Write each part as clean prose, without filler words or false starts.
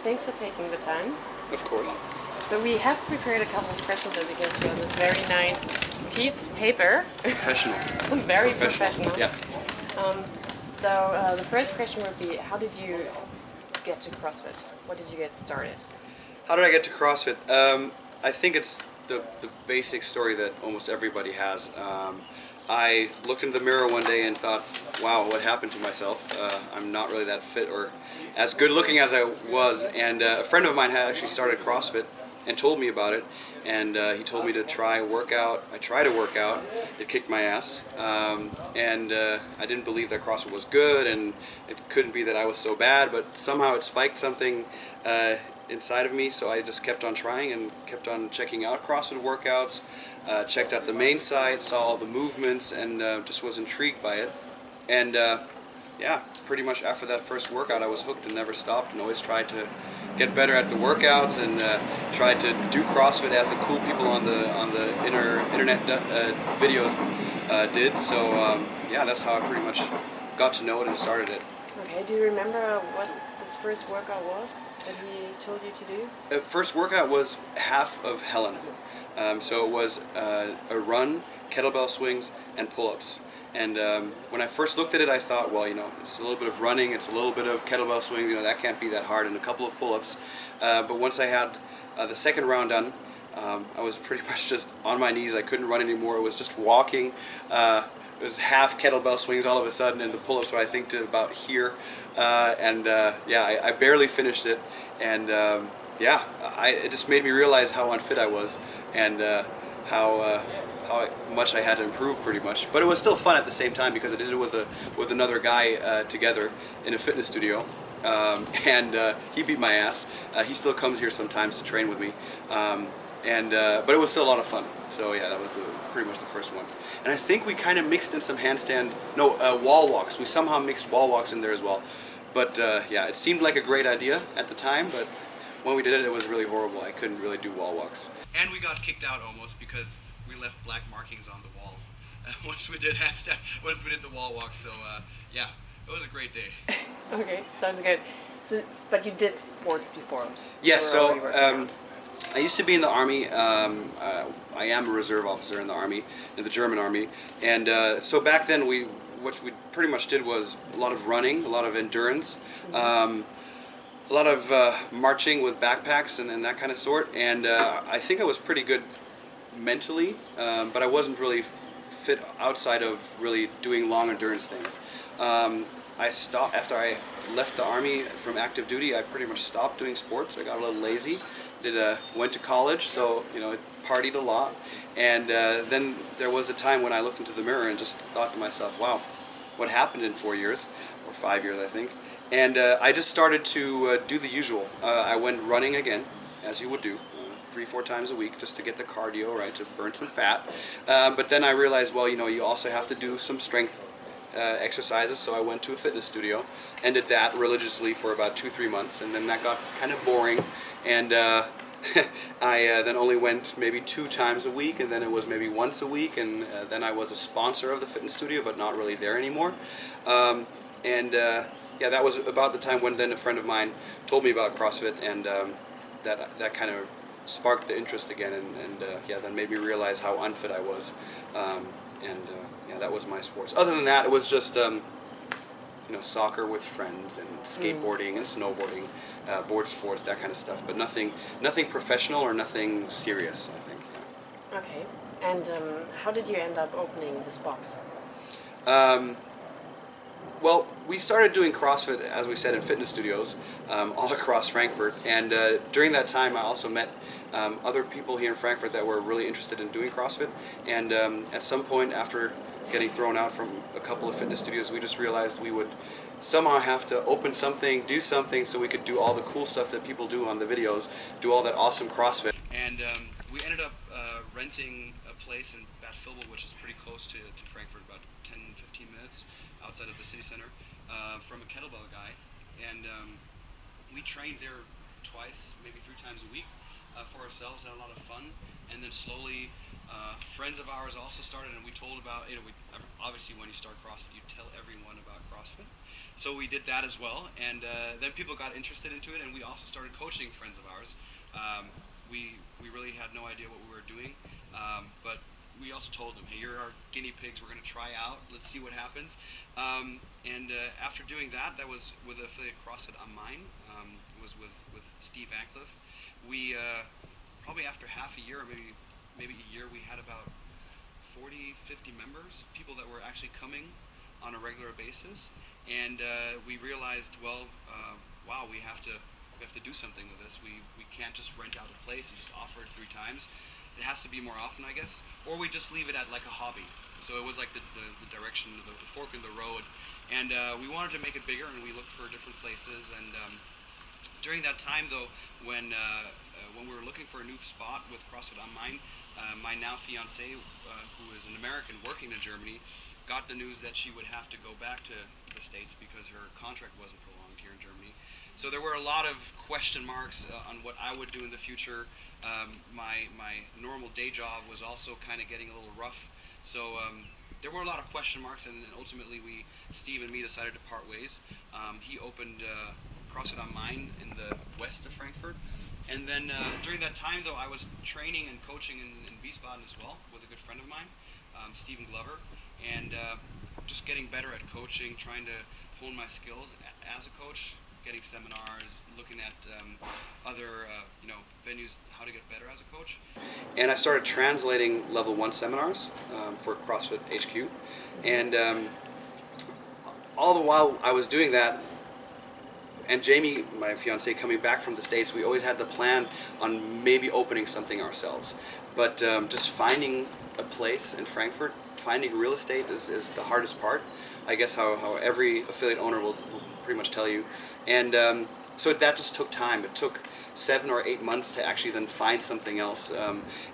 Thanks for taking the time. Of course. So we have prepared a couple of questions, as you can see, on this very nice piece of paper. Professional. Very professional. Yeah. So the first question would be, how did you get to CrossFit? What did you get started? How did I get to CrossFit? I think it's the basic story that almost everybody has. I looked into the mirror one day and thought, wow, what happened to myself? I'm not really that fit or as good looking as I was, and a friend of mine had actually started CrossFit and told me about it, and he told me to try a workout. I tried a workout, it kicked my ass, and I didn't believe that CrossFit was good, and it couldn't be that I was so bad, but somehow it spiked something inside of me, so I just kept on trying and kept on checking out CrossFit workouts, checked out the main site, saw all the movements, and just was intrigued by it. And yeah, pretty much after that first workout I was hooked and never stopped, and always tried to get better at the workouts, and tried to do CrossFit as the cool people on the internet videos did. So yeah, that's how I pretty much got to know it and started it. Okay, do you remember what this first workout was that he told you to do? The first workout was half of Helen. So it was a run, kettlebell swings, and pull-ups. And when I first looked at it, I thought, well, you know, it's a little bit of running, it's a little bit of kettlebell swings, you know, that can't be that hard, and a couple of pull-ups. But once I had the second round done, I was pretty much just on my knees. I couldn't run anymore. It was just walking. It was half kettlebell swings all of a sudden, and the pull-ups were, I think, to about here. Yeah, I barely finished it, and yeah, it just made me realize how unfit I was, and how much I had to improve, pretty much. But it was still fun at the same time, because I did it with another guy together in a fitness studio, and he beat my ass. He still comes here sometimes to train with me, but it was still a lot of fun. So yeah, that was pretty much the first one. And I think we kind of mixed in some wall walks. We somehow mixed wall walks in there as well. But yeah, it seemed like a great idea at the time, but when we did it, it was really horrible. I couldn't really do wall walks. And we got kicked out almost because we left black markings on the wall once we did the wall walk. So yeah, it was a great day. Okay, sounds good. So, but you did sports before? Yes. So I used to be in the Army. I am a reserve officer in the Army, in the German Army, and so back then what we pretty much did was a lot of running, a lot of endurance, a lot of marching with backpacks and that kind of sort. And I think I was pretty good mentally, but I wasn't really fit outside of really doing long endurance things. I stopped after I left the Army from active duty. I pretty much stopped doing sports. I got a little lazy. Went to college, so you know, I partied a lot. And then there was a time when I looked into the mirror and just thought to myself, wow, what happened in 4 years, or 5 years I think. And I just started to do the usual. I went running again, as you would do, 3-4 times a week, just to get the cardio, right, to burn some fat. But then I realized, well, you know, you also have to do some strength exercises, so I went to a fitness studio and did that religiously for about 2-3 months, and then that got kind of boring, and I then only went maybe 2 times a week, and then it was maybe once a week, and then I was a sponsor of the fitness studio, but not really there anymore. Yeah, that was about the time when then a friend of mine told me about CrossFit, and that kind of sparked the interest again, and yeah, then made me realize how unfit I was, yeah, that was my sports. Other than that, it was just you know, soccer with friends, and skateboarding and snowboarding, board sports, that kind of stuff, but nothing professional or nothing serious, I think. Yeah. Okay, and how did you end up opening this box? Well, we started doing CrossFit, as we said, in fitness studios all across Frankfurt, and during that time I also met other people here in Frankfurt that were really interested in doing CrossFit, and at some point after getting thrown out from a couple of fitness studios, we just realized we would somehow have to open something, do something, so we could do all the cool stuff that people do on the videos, do all that awesome CrossFit. And we ended up renting a place in Bad Vilbel, which is pretty close to Frankfurt, about 10-15 minutes outside of the city center, from a kettlebell guy, and we trained there twice, maybe 3 times a week for ourselves, had a lot of fun, and then slowly friends of ours also started, and we told about, you know, obviously when you start CrossFit you tell everyone about CrossFit, So we did that as well, and then people got interested into it, and we also started coaching friends of ours. We really had no idea what we were doing, but we also told them, hey, you're our guinea pigs, we're going to try out, let's see what happens. After doing that, that was with affiliate CrossFit on mine, it was with Steve Ancliffe. We, probably after half a year, or maybe a year, we had about 40, 50 members, people that were actually coming on a regular basis, and we realized, well, wow, we have to do something with this. We can't just rent out a place and just offer it 3 times. It has to be more often, I guess, or we just leave it at like a hobby. So it was like the direction, the fork in the road, and we wanted to make it bigger, and we looked for different places. And during that time, though, when we were looking for a new spot with CrossFit on mine, my now fiancée, who is an American working in Germany, got the news that she would have to go back to the States because her contract wasn't prolonged here in Germany. So there were a lot of question marks on what I would do in the future. My normal day job was also kind of getting a little rough. So there were a lot of question marks, and ultimately Steve and me decided to part ways. He opened CrossFit on mine in the west of Frankfurt. And then during that time, though, I was training and coaching in Wiesbaden as well with a good friend of mine, Stephen Glover, and just getting better at coaching, trying to hone my skills as a coach, getting seminars, looking at other venues, how to get better as a coach. And I started translating level 1 seminars for CrossFit HQ, and all the while I was doing that, and Jamie, my fiancée, coming back from the States, we always had the plan on maybe opening something ourselves. But just finding a place in Frankfurt, finding real estate is the hardest part. I guess how every affiliate owner will pretty much tell you. And so that just took time. It took 7 or 8 months to actually then find something else.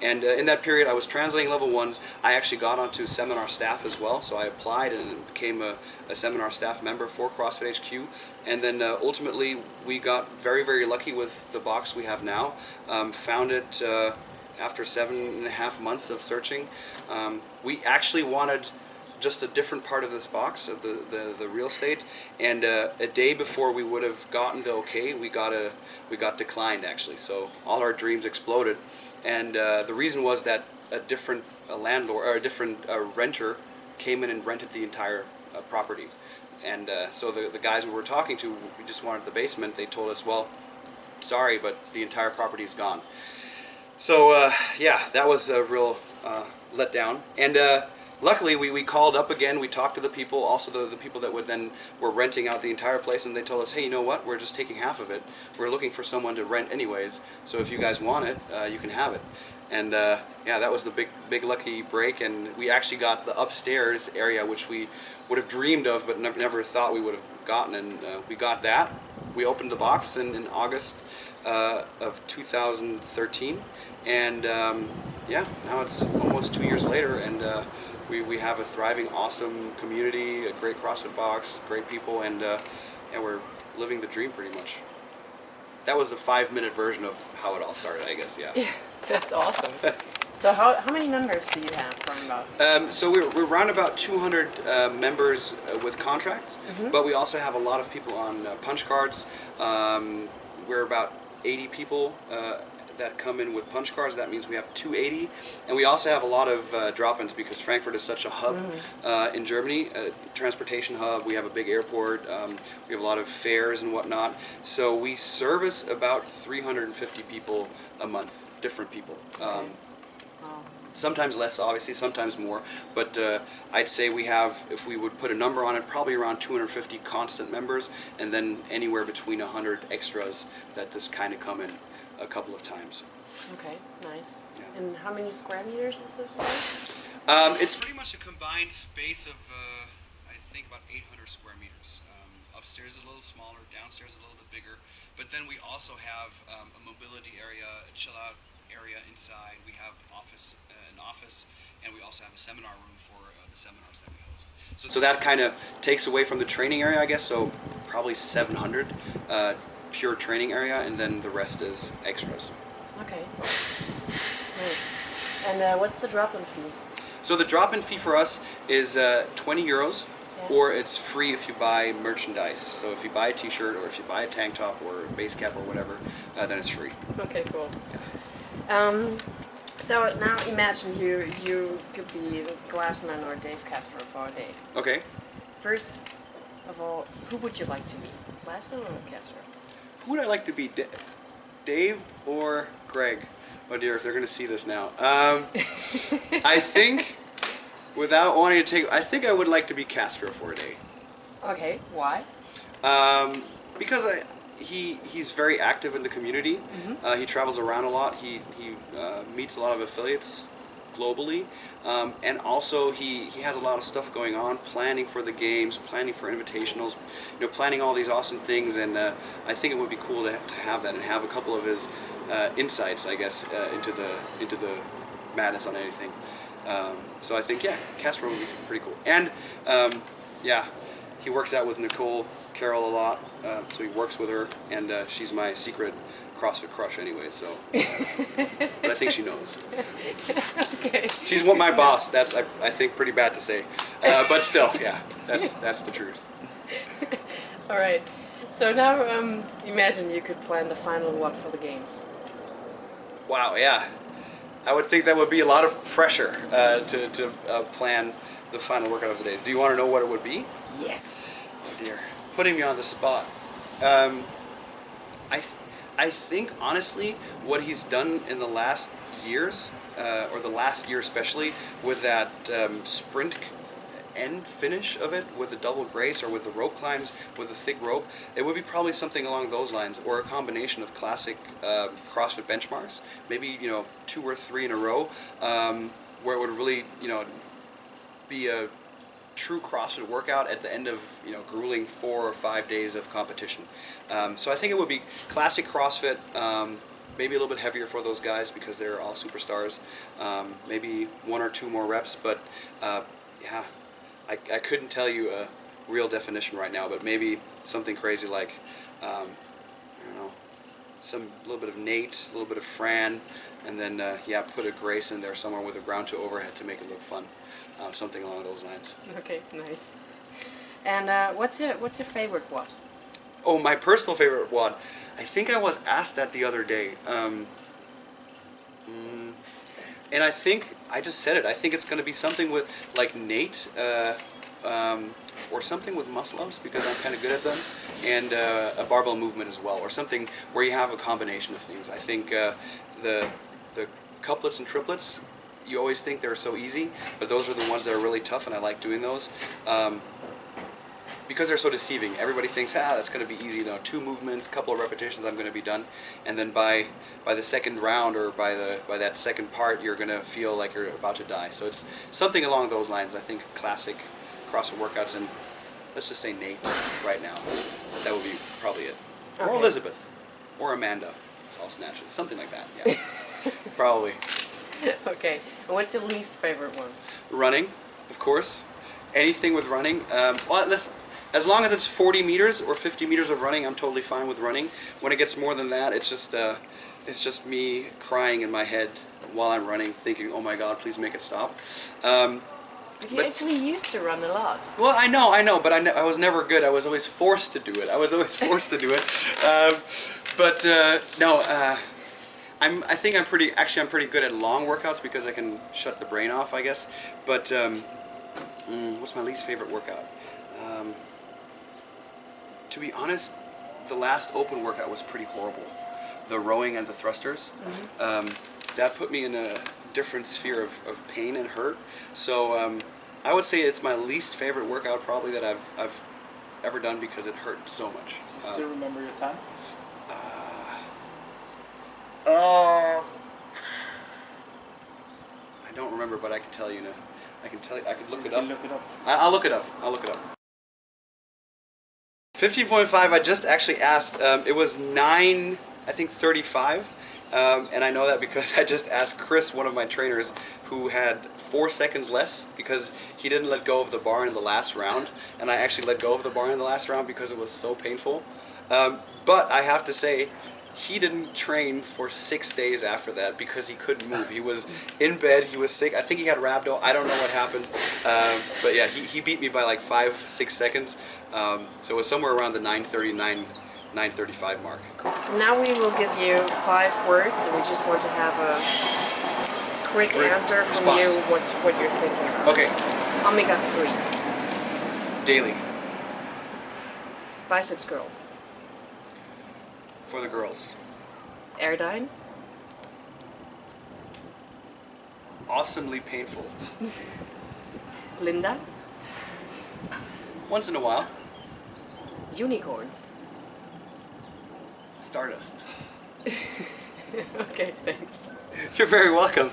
In that period, I was translating level 1s. I actually got onto seminar staff as well, so I applied and became a seminar staff member for CrossFit HQ. And then ultimately, we got very, very lucky with the box we have now. Found it after 7.5 months of searching. We actually wanted just a different part of this box of the real estate, and a day before we would have gotten the okay, we got declined actually. So all our dreams exploded, and the reason was that a different landlord or a different renter came in and rented the entire property, and so the guys we were talking to, we just wanted the basement. They told us, well, sorry, but the entire property is gone. So yeah, that was a real letdown, and luckily, we called up again, we talked to the people, also the people that were renting out the entire place, and they told us, hey, you know what, we're just taking half of it. We're looking for someone to rent anyways, so if you guys want it, you can have it. And yeah, that was the big lucky break, and we actually got the upstairs area, which we would have dreamed of, but never thought we would have gotten, and we got that. We opened the box in August of 2013, and yeah, now it's almost 2 years later, and we have a thriving, awesome community, a great CrossFit box, great people, and yeah, we're living the dream pretty much. That was the 5-minute version of how it all started, I guess. Yeah. Yeah, that's awesome. So how many members do you have, roundabout? So we're around about 200 members with contracts, but we also have a lot of people on punch cards. We're about 80 people that come in with punch cards. That means we have 280, and we also have a lot of drop-ins because Frankfurt is such a hub in Germany, a transportation hub. We have a big airport. We have a lot of fairs and whatnot. So we service about 350 people a month, different people. Okay. Sometimes less, obviously, sometimes more, but I'd say we have, if we would put a number on it, probably around 250 constant members, and then anywhere between 100 extras that just kind of come in a couple of times. Okay, nice. Yeah. And how many square meters is this place? It's pretty much a combined space of, I think, about 800 square meters. Upstairs is a little smaller, downstairs is a little bit bigger, but then we also have a mobility area, a chill-out area inside. We have an office, and we also have a seminar room for the seminars that we host. So that kind of takes away from the training area, I guess, so probably 700 pure training area, and then the rest is extras. Okay, nice. And what's the drop-in fee? So the drop-in fee for us is 20 euros Yeah. or it's free if you buy merchandise. So if you buy a t-shirt or if you buy a tank top or a base cap or whatever, then it's free. Okay, cool. So now imagine you could be Glassman or Dave Castro for a day. Okay. First of all, who would you like to be? Glassman or Castro? Who would I like to be? Dave or Greg? Oh dear, if they're going to see this now. I think, without wanting to take, I think I would like to be Castro for a day. Okay, why? Because he's very active in the community. He travels around a lot. He meets a lot of affiliates globally, and also he has a lot of stuff going on, planning for the games, planning for invitationals, planning all these awesome things. And I think it would be cool to have that and have a couple of his insights, I guess, into the madness on anything. So I think, yeah, Castro would be pretty cool. And yeah, he works out with Nicole Carroll a lot, so he works with her, and she's my secret CrossFit crush anyway, so. But I think she knows. Okay. She's my boss. That's, I think, pretty bad to say. But still, yeah, that's the truth. All right. So now imagine you could plan the final one for the games. Wow, yeah. I would think that would be a lot of pressure to plan the final workout of the days. Do you want to know what it would be? Yes. Oh dear. Putting me on the spot. I think, honestly, what he's done in the last years, or the last year especially, with that sprint end finish of it, with the double grace or with the rope climbs, with the thick rope, it would be probably something along those lines, or a combination of classic CrossFit benchmarks, maybe 2 or 3 in a row, where it would really be a true CrossFit workout at the end of grueling 4 or 5 days of competition. So I think it would be classic CrossFit, maybe a little bit heavier for those guys because they're all superstars. Maybe 1 or 2 more reps, but yeah, I couldn't tell you a real definition right now, but maybe something crazy like I don't know, a little bit of Nate, a little bit of Fran, and then yeah, put a Grace in there somewhere with a ground to overhead to make it look fun. Something along those lines. Okay, nice. And what's your favorite WOD? Oh, my personal favorite WOD. I think I was asked that the other day. And I think I just said it. I think it's going to be something with like Nate, or something with muscle ups because I'm kind of good at them, and a barbell movement as well, or something where you have a combination of things. I think the couplets and triplets, you always think they're so easy, but those are the ones that are really tough, and I like doing those. Because they're so deceiving. Everybody thinks, that's going to be easy. 2 movements, couple of repetitions, I'm going to be done. And then by the second round or by that second part, you're going to feel like you're about to die. So it's something along those lines. I think classic CrossFit workouts, and let's just say Nate right now. That would be probably it. Or Okay. Elizabeth, or Amanda. It's all snatches, something like that. Yeah, probably. Okay. And what's your least favorite one? Running, of course. Anything with running. Well, as long as it's 40 meters or 50 meters of running, I'm totally fine with running. When it gets more than that, it's just me crying in my head while I'm running, thinking, "Oh my God, please make it stop." But you actually used to run a lot. Well, I know, but I was never good. I was always forced to do it. No, I think I'm pretty good at long workouts because I can shut the brain off, I guess. But what's my least favorite workout? To be honest, the last open workout was pretty horrible. The rowing and the thrusters. That put me in a different sphere of pain and hurt. So I would say it's my least favorite workout probably that I've ever done because it hurt so much. Do you still remember your time? I don't remember, but I can tell you. I could look it You up. can look it up. I'll look it up. 15.5. I just actually asked. It was 9, I think 35, and I know that because I just asked Chris, one of my trainers, who had 4 seconds less because he didn't let go of the bar in the last round, and I actually let go of the bar in the last round because it was so painful. But I have to say, he didn't train for 6 days after that because he couldn't move. He was in bed, he was sick. I think he had rhabdo. I don't know what happened. But yeah, he beat me by like 5-6 seconds. So it was somewhere around the 9:39, 9:35 mark. Now we will give you 5 words, and we just want to have a quick answer from response. you what you're thinking about. Okay, Omega-3. daily. Biceps curls. For the girls. Airdyne. Awesomely painful. Linda. Once in a while. Unicorns. Stardust. Okay, thanks. You're very welcome.